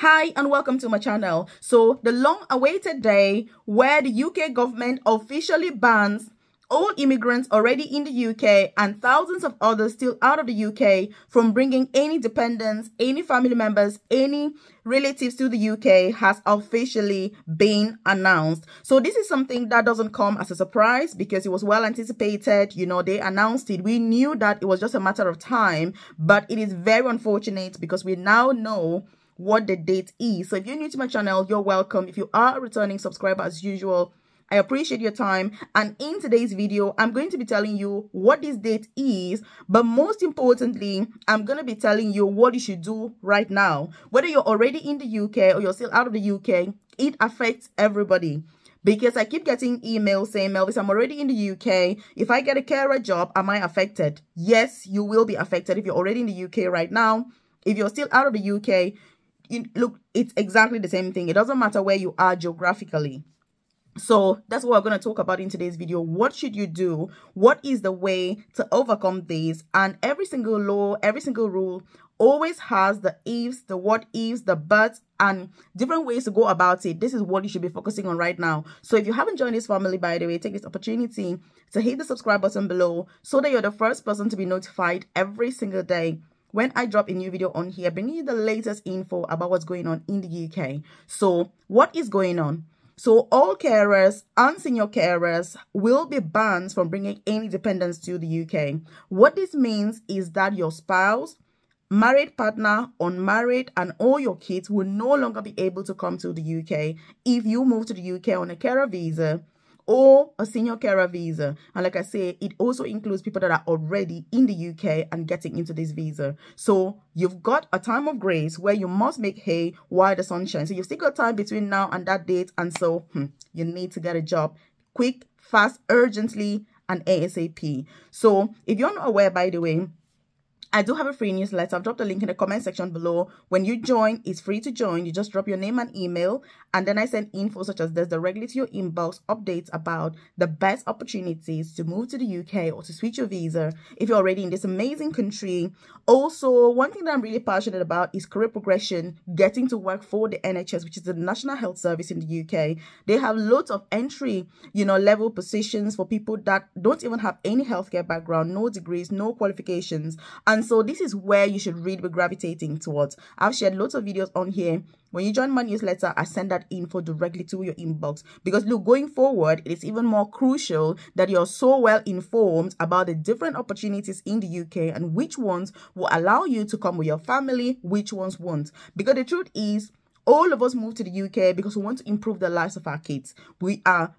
Hi and welcome to my channel. So the long-awaited day where the UK government officially bans all immigrants already in the UK and thousands of others still out of the UK from bringing any dependents, any family members, any relatives to the UK has officially been announced. So this is something that doesn't come as a surprise because it was well anticipated. You know, they announced it. We knew that it was just a matter of time, but it is very unfortunate because we now know what the date is. So if you're new to my channel, you're welcome. If you are a returning subscriber as usual, I appreciate your time. And in today's video, I'm going to be telling you what this date is, but most importantly, I'm going to be telling you what you should do right now. Whether you're already in the UK or you're still out of the UK, it affects everybody. Because I keep getting emails saying, Melvis, I'm already in the UK. If I get a carer job, am I affected? Yes, you will be affected if you're already in the UK right now. If you're still out of the UK, look, it's exactly the same thing. It doesn't matter where you are geographically. So that's what we're going to talk about in today's video. What should you do? What is the way to overcome this? And every single law, every single rule always has the ifs, the what ifs, the buts, and different ways to go about it. This is what you should be focusing on right now. So if you haven't joined this family, by the way, take this opportunity to hit the subscribe button below so that you're the first person to be notified every single day when I drop a new video on here, bringing you the latest info about what's going on in the UK. So what is going on? So all carers and senior carers will be banned from bringing any dependents to the UK. What this means is that your spouse, married partner, unmarried, and all your kids will no longer be able to come to the UK if you move to the UK on a carer visa or a senior carer visa. And like I say, it also includes people that are already in the UK and getting into this visa. So you've got a time of grace where you must make hay while the sun shines. So you've still got time between now and that date. And so you need to get a job quick, fast, urgently, and ASAP. So if you're not aware, by the way, I do have a free newsletter. I've dropped a link in the comment section below. When you join, it's free to join. You just drop your name and email, and then I send info such as this directly to your inbox, updates about the best opportunities to move to the UK or to switch your visa if you're already in this amazing country. Also, one thing that I'm really passionate about is career progression, getting to work for the NHS, which is the National Health Service in the UK. They have loads of entry, level positions for people that don't even have any healthcare background, no degrees, no qualifications. And so this is where you should really be gravitating towards. I've shared lots of videos on here. When you join my newsletter, I send that info directly to your inbox. Because look, going forward, it is even more crucial that you're so well informed about the different opportunities in the UK and which ones will allow you to come with your family, which ones won't. Because the truth is, all of us move to the UK because we want to improve the lives of our kids.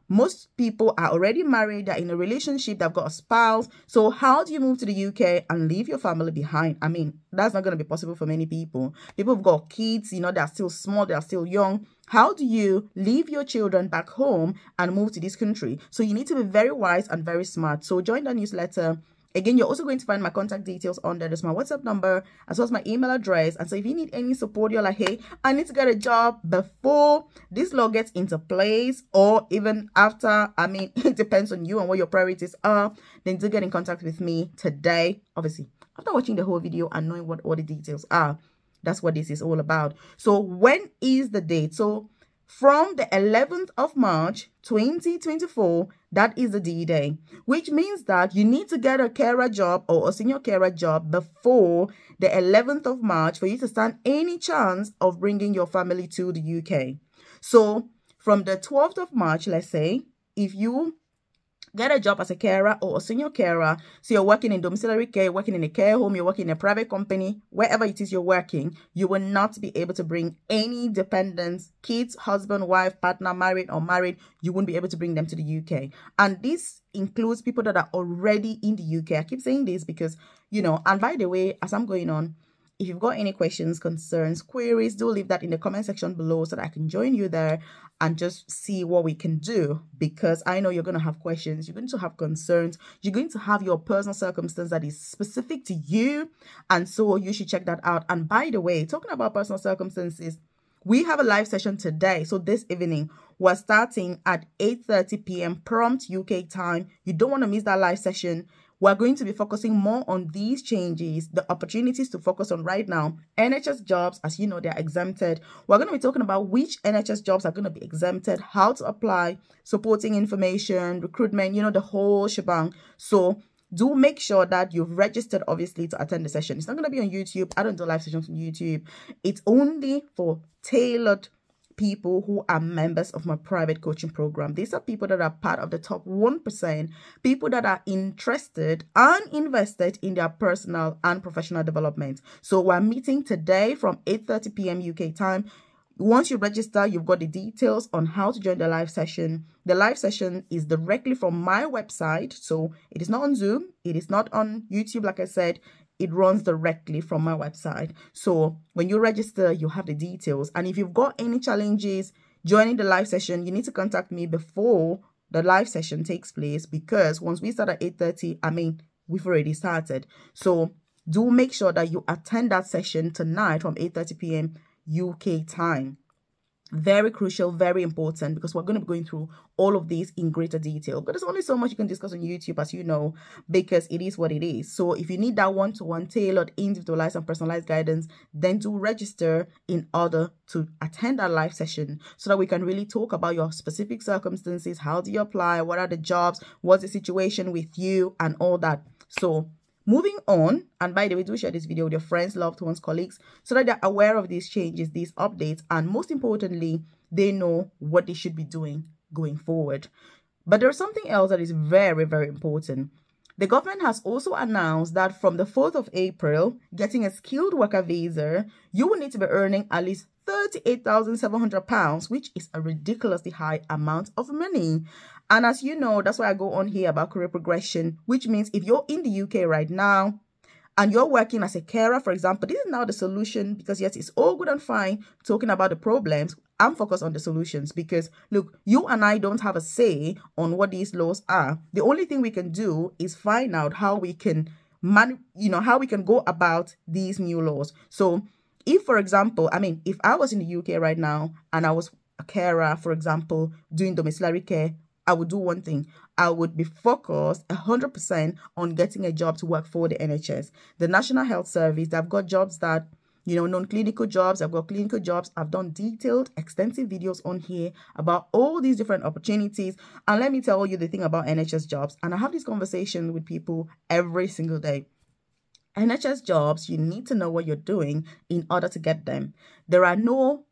Most people are already married, they're in a relationship, they've got a spouse. So how do you move to the UK and leave your family behind? I mean, that's not going to be possible for many people. People have got kids, they're still small, they're still young. How do you leave your children back home and move to this country? So you need to be very wise and very smart. So join the newsletter. Again, you're also going to find my contact details on there. There's my WhatsApp number as well as my email address. And so if you need any support, you're like, hey, I need to get a job before this law gets into place or even after. I mean, it depends on you and what your priorities are. Then do get in contact with me today. Obviously, after watching the whole video and knowing what all the details are, that's what this is all about. So when is the date? So from the 11th of March, 2024, that is the D-Day, which means that you need to get a carer job or a senior carer job before the 11th of March for you to stand any chance of bringing your family to the UK. So from the 12th of March, let's say, if you get a job as a carer or a senior carer, so you're working in domiciliary care, you're working in a care home, you're working in a private company, wherever it is you're working, you will not be able to bring any dependents, kids, husband, wife, partner, married or married. You won't be able to bring them to the UK. And this includes people that are already in the UK. I keep saying this because, and by the way, as I'm going on, if you've got any questions, concerns, queries, do leave that in the comment section below so that I can join you there and just see what we can do. Because I know you're going to have questions, you're going to have concerns, you're going to have your personal circumstance that is specific to you. And so you should check that out. And by the way, talking about personal circumstances, we have a live session today. So this evening, we're starting at 8:30 p.m. prompt UK time. You don't want to miss that live session. we're going to be focusing more on these changes, the opportunities to focus on right now. NHS jobs, as you know, they're exempted. We're going to be talking about which NHS jobs are going to be exempted, how to apply, supporting information, recruitment, you know, the whole shebang. So do make sure that you've registered, obviously, to attend the session. It's not going to be on YouTube. I don't do live sessions on YouTube. It's only for tailored people who are members of my private coaching program. These are people that are part of the top 1%, people that are interested and invested in their personal and professional development. So we're meeting today from 8:30 p.m. UK time. Once you register, you've got the details on how to join the live session. The live session is directly from my website. So it is not on Zoom. It is not on YouTube. Like I said, it runs directly from my website. So when you register, you have the details. And if you've got any challenges joining the live session, you need to contact me before the live session takes place, because once we start at 8:30, we've already started. So do make sure that you attend that session tonight from 8:30 p.m. UK time. Very crucial, very important, because we're going to be going through all of these in greater detail. But there's only so much you can discuss on YouTube, as you know, because it is what it is. So if you need that one-to-one tailored, individualized and personalized guidance, then do register in order to attend that live session so that we can really talk about your specific circumstances. How do you apply? What are the jobs? What's the situation with you and all that? So moving on, and by the way, do share this video with your friends, loved ones, colleagues, so that they're aware of these changes, these updates, and most importantly, they know what they should be doing going forward. But there's something else that is very, very important. The government has also announced that from the 4th of April, getting a skilled worker visa, you will need to be earning at least £38,700, which is a ridiculously high amount of money. And as you know, that's why I go on here about career progression, which means if you're in the UK right now and you're working as a carer, for example, this is now the solution, because yes, it's all good and fine talking about the problems. I'm focused on the solutions, because look, you and I don't have a say on what these laws are. The only thing we can do is find out how we can how we can go about these new laws. So if, for example, if I was in the UK right now and I was a carer, for example, doing domiciliary care, I would do one thing. I would be focused 100% on getting a job to work for the NHS. The National Health Service, they've got jobs that, non-clinical jobs. I've got clinical jobs. I've done detailed, extensive videos on here about all these different opportunities. And let me tell you the thing about NHS jobs. And I have this conversation with people every single day. NHS jobs, you need to know what you're doing in order to get them. There are no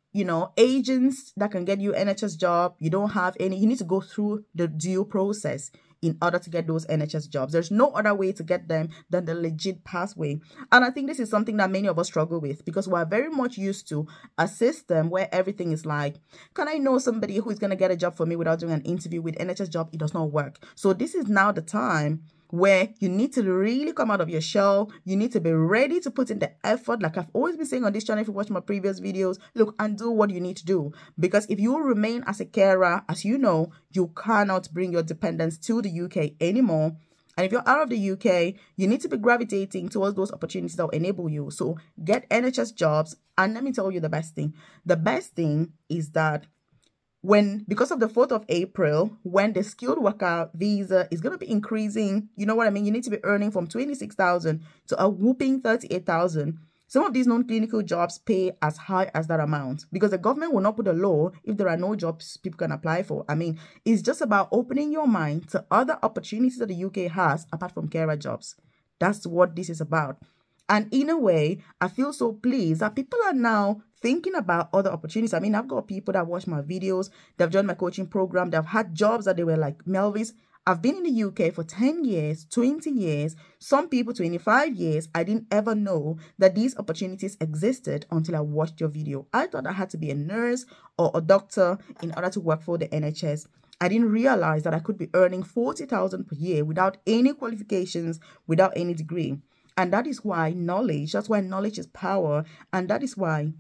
agents that can get you NHS job. You don't have any. You need to go through the due process in order to get those NHS jobs. There's no other way to get them than the legit pathway. And I think this is something that many of us struggle with, because we're very much used to a system where everything is like, can I know somebody who is going to get a job for me without doing an interview? With NHS job, it does not work. So this is now the time where you need to really come out of your shell. You need to be ready to put in the effort. Like I've always been saying on this channel, if you watch my previous videos, look and do what you need to do. Because if you remain as a carer, as you know, you cannot bring your dependents to the UK anymore. And if you're out of the UK, you need to be gravitating towards those opportunities that will enable you. So get NHS jobs. And let me tell you the best thing. The best thing is that because of the 4th of April, when the skilled worker visa is going to be increasing, you know what I mean? You need to be earning from 26,000 to a whooping 38,000. Some of these non-clinical jobs pay as high as that amount, because the government will not put a law if there are no jobs people can apply for. It's just about opening your mind to other opportunities that the UK has apart from carer jobs. That's what this is about. And in a way, I feel so pleased that people are now thinking about other opportunities. I've got people that watch my videos, they've joined my coaching program, they've had jobs that they were like, Melvis, I've been in the UK for 10 years, 20 years, some people 25 years. I didn't ever know that these opportunities existed until I watched your video. I thought I had to be a nurse or a doctor in order to work for the NHS. I didn't realize that I could be earning 40,000 per year without any qualifications, without any degree. And that is why knowledge is power. And that is why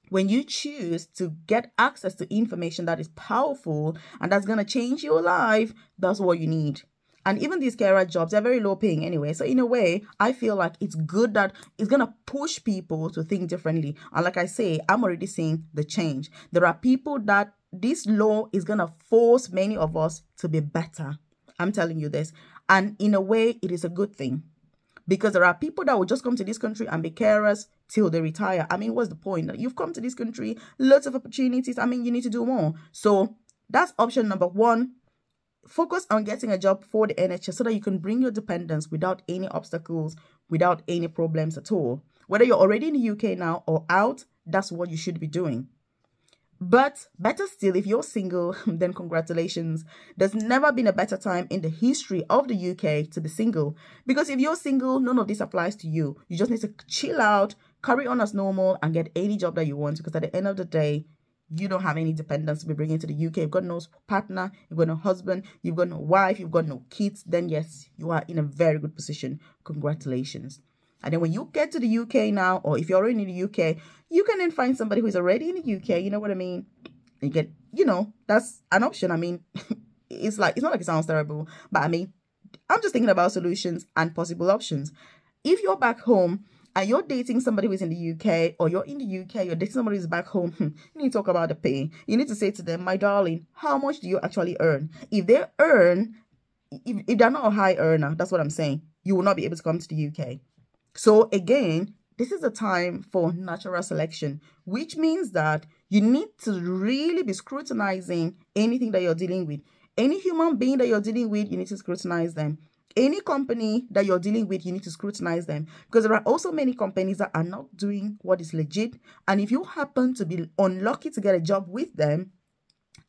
when you choose to get access to information that is powerful and that's going to change your life, that's what you need. And even these carer jobs, they're very low paying anyway. So in a way, I feel like it's good that it's going to push people to think differently. And like I say, I'm already seeing the change. There are people that this law is going to force many of us to be better. I'm telling you this. And in a way, it is a good thing. Because there are people that will just come to this country and be carers till they retire. I mean, what's the point? You've come to this country, lots of opportunities. I mean, you need to do more. So that's option number one. Focus on getting a job for the NHS so that you can bring your dependents without any obstacles, without any problems at all. Whether you're already in the UK now or out, that's what you should be doing. But better still, if you're single, then congratulations. There's never been a better time in the history of the UK to be single. Because if you're single, none of this applies to you. You just need to chill out, carry on as normal, and get any job that you want. Because at the end of the day, you don't have any dependents to be bringing to the UK. You've got no partner, you've got no husband, you've got no wife, you've got no kids. Then yes, you are in a very good position. Congratulations. And then when you get to the UK now, or if you're already in the UK, you can then find somebody who is already in the UK. You know what I mean? You get, that's an option. I mean, it's not like it sounds terrible, but I mean, I'm just thinking about solutions and possible options. If you're back home and you're dating somebody who's in the UK, or you're in the UK, you're dating somebody who's back home, you need to talk about the pay. You need to say to them, my darling, how much do you actually earn? If they earn, if they're not a high earner, that's what I'm saying, you will not be able to come to the UK. So again, this is a time for natural selection, which means that you need to really be scrutinizing anything that you're dealing with. Any human being that you're dealing with, you need to scrutinize them. Any company that you're dealing with, you need to scrutinize them. Because there are also many companies that are not doing what is legit. And if you happen to be unlucky to get a job with them,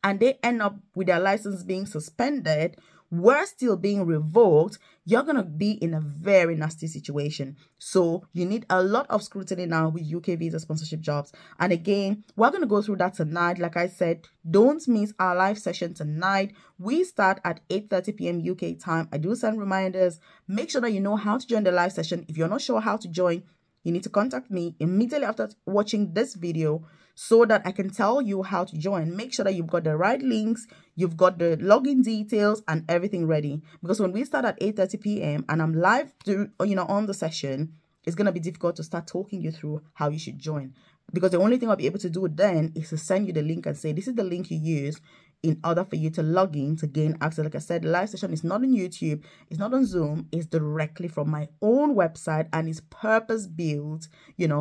and they end up with their license being suspended, we're still being revoked, you're going to be in a very nasty situation. So you need a lot of scrutiny now with UK visa sponsorship jobs. And again, we're going to go through that tonight. Like I said, don't miss our live session tonight. We start at 8:30 p.m. UK time. I do send reminders. Make sure that you know how to join the live session. If you're not sure how to join, you need to contact me immediately after watching this video so that I can tell you how to join. Make sure that you've got the right links, you've got the login details and everything ready. Because when we start at 8:30 p.m. and I'm live on the session, it's going to be difficult to start talking you through how you should join. Because the only thing I'll be able to do then is to send you the link and say, this is the link you use in order for you to log in to gain access. Like I said, the live session is not on YouTube, it's not on Zoom, it's directly from my own website and it's purpose built,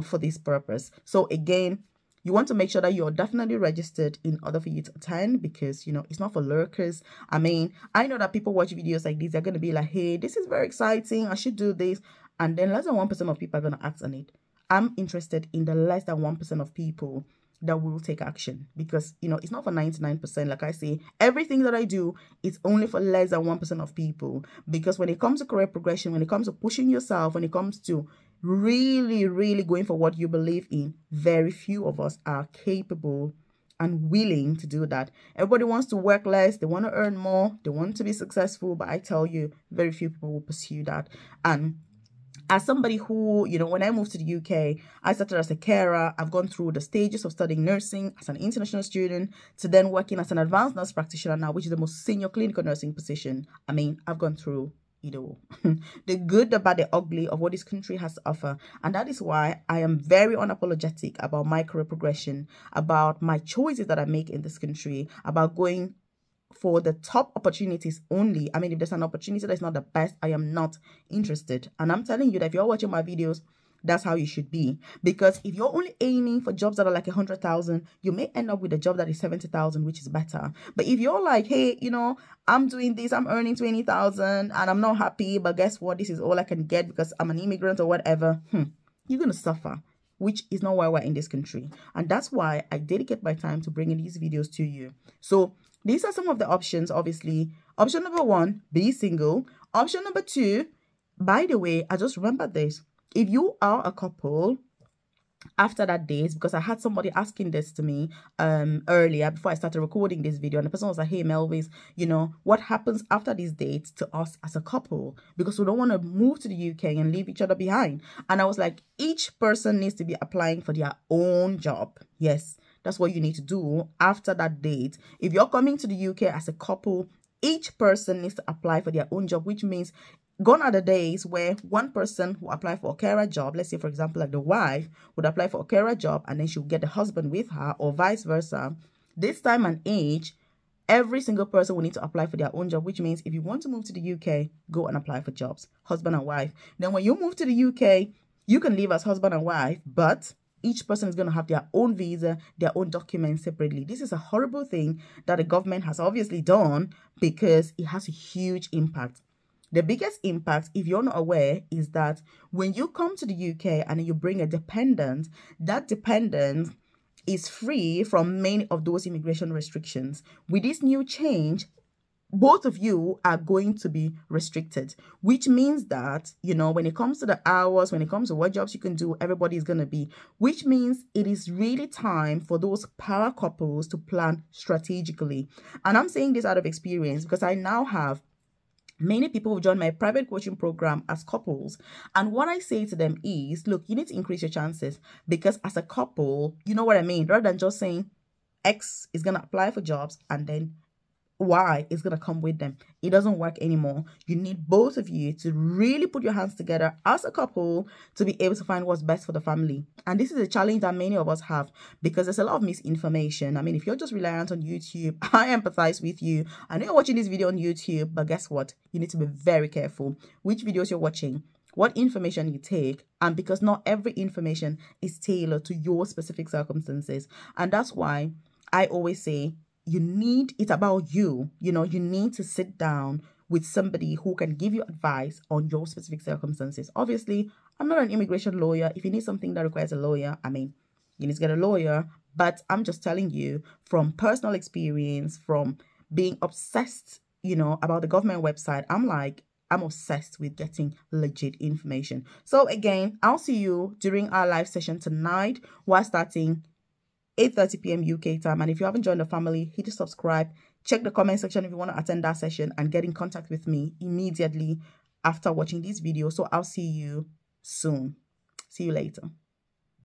for this purpose. So again, you want to make sure that you're definitely registered in order for you to attend, because, it's not for lurkers. I mean, I know that people watch videos like this, they're going to be like, hey, this is very exciting, I should do this. And then less than 1% of people are going to act on it. I'm interested in the less than 1% of people that will take action, because, it's not for 99%. Like I say, everything that I do is only for less than 1% of people. Because when it comes to career progression, when it comes to pushing yourself, when it comes to really, really going for what you believe in, very few of us are capable and willing to do that. Everybody wants to work less, they want to earn more, they want to be successful, but I tell you, very few people will pursue that. And as somebody who, when I moved to the UK, I started as a carer. I've gone through the stages of studying nursing as an international student to then working as an advanced nurse practitioner now, which is the most senior clinical nursing position. I mean, I've gone through the good, the bad, the ugly of what this country has to offer. And that is why I am very unapologetic about my career progression, about my choices that I make in this country, about going for the top opportunities only. I mean, if there's an opportunity that's not the best, I am not interested. And I'm telling you that if you're watching my videos, that's how you should be. Because if you're only aiming for jobs that are like 100,000, you may end up with a job that is 70,000, which is better. But if you're like, hey, I'm doing this, I'm earning 20,000 and I'm not happy, but guess what? This is all I can get because I'm an immigrant or whatever. You're going to suffer, which is not why we're in this country. And that's why I dedicate my time to bringing these videos to you. So these are some of the options, obviously. Option number 1, be single. Option number 2, by the way, I just remembered this. If you are a couple after that date, because I had somebody asking this to me earlier before I started recording this video, and the person was like, hey Melvis, what happens after these dates to us as a couple, because we don't want to move to the UK and leave each other behind. And I was like, each person needs to be applying for their own job. Yes, that's what you need to do after that date. If you're coming to the UK as a couple, each person needs to apply for their own job, which means gone are the days where one person will apply for a carer job. Let's say, for example, like the wife would apply for a carer job and then she'll get the husband with her, or vice versa. This time and age, every single person will need to apply for their own job, which means if you want to move to the UK, go and apply for jobs, husband and wife. Then when you move to the UK, you can live as husband and wife, but each person is going to have their own visa, their own documents separately. This is a horrible thing that the government has obviously done because it has a huge impact. The biggest impact, if you're not aware, is that when you come to the UK and you bring a dependent, that dependent is free from many of those immigration restrictions. With this new change, both of you are going to be restricted, which means that, you know, when it comes to the hours, when it comes to what jobs you can do, everybody is going to be, which means it is really time for those power couples to plan strategically. And I'm saying this out of experience because I now have many people who join my private coaching program as couples. And what I say to them is, look, you need to increase your chances because as a couple, you know what I mean? Rather than just saying X is going to apply for jobs and then Y is going to come with them. It doesn't work anymore. You need both of you to really put your hands together as a couple to be able to find what's best for the family. And this is a challenge that many of us have because there's a lot of misinformation. I mean, if you're just reliant on YouTube, I empathize with you. I know you're watching this video on YouTube, but guess what? You need to be very careful which videos you're watching, what information you take, and because not every information is tailored to your specific circumstances. And that's why I always say, it's about you. You know, you need to sit down with somebody who can give you advice on your specific circumstances. Obviously, I'm not an immigration lawyer. If you need something that requires a lawyer, I mean, you need to get a lawyer. But I'm just telling you from personal experience, from being obsessed, you know, about the government website. I'm obsessed with getting legit information. So again, I'll see you during our live session tonight. We're starting 8:30 p.m. UK time. And if you haven't joined the family, hit the subscribe. Check the comment section if you want to attend that session and get in contact with me immediately after watching this video. So I'll see you soon. See you later.